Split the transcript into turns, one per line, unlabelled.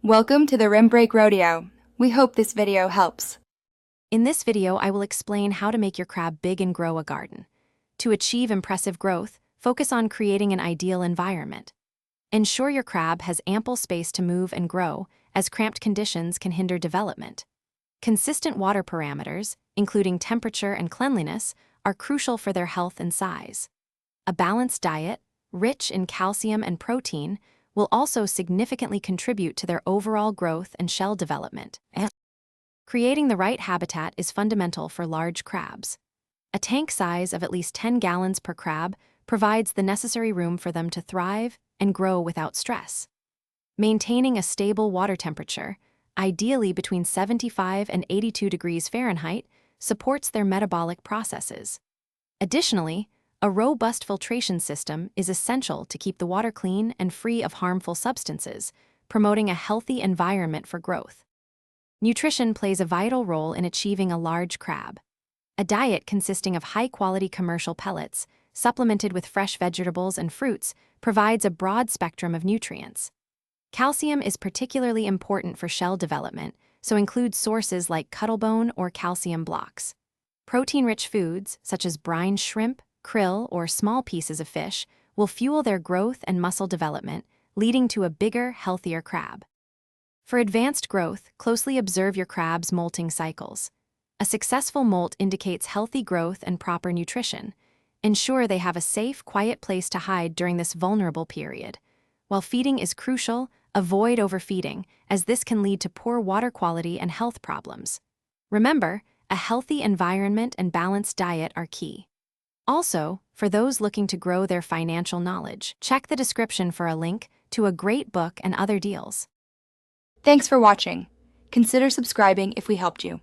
Welcome to the Rim Break Rodeo. We hope this video helps.
In this video, I will explain how to make your crab big and grow a garden. To achieve impressive growth, focus on creating an ideal environment. Ensure your crab has ample space to move and grow, as cramped conditions can hinder development. Consistent water parameters, including temperature and cleanliness, are crucial for their health and size. A balanced diet, rich in calcium and protein, will also significantly contribute to their overall growth and shell development. Creating the right habitat is fundamental for large crabs. A tank size of at least 10 gallons per crab provides the necessary room for them to thrive and grow without stress. Maintaining a stable water temperature, ideally between 75 and 82 degrees Fahrenheit, supports their metabolic processes. Additionally, a robust filtration system is essential to keep the water clean and free of harmful substances, promoting a healthy environment for growth. Nutrition plays a vital role in achieving a large crab. A diet consisting of high-quality commercial pellets, supplemented with fresh vegetables and fruits, provides a broad spectrum of nutrients. Calcium is particularly important for shell development, so include sources like cuttlebone or calcium blocks. Protein-rich foods, such as brine shrimp, krill, or small pieces of fish, will fuel their growth and muscle development, leading to a bigger, healthier crab. For advanced growth, closely observe your crab's molting cycles. A successful molt indicates healthy growth and proper nutrition. Ensure they have a safe, quiet place to hide during this vulnerable period. While feeding is crucial, avoid overfeeding, as this can lead to poor water quality and health problems. Remember, a healthy environment and balanced diet are key. Also, for those looking to grow their financial knowledge, check the description for a link to a great book and other deals.
Thanks for watching. Consider subscribing if we helped you.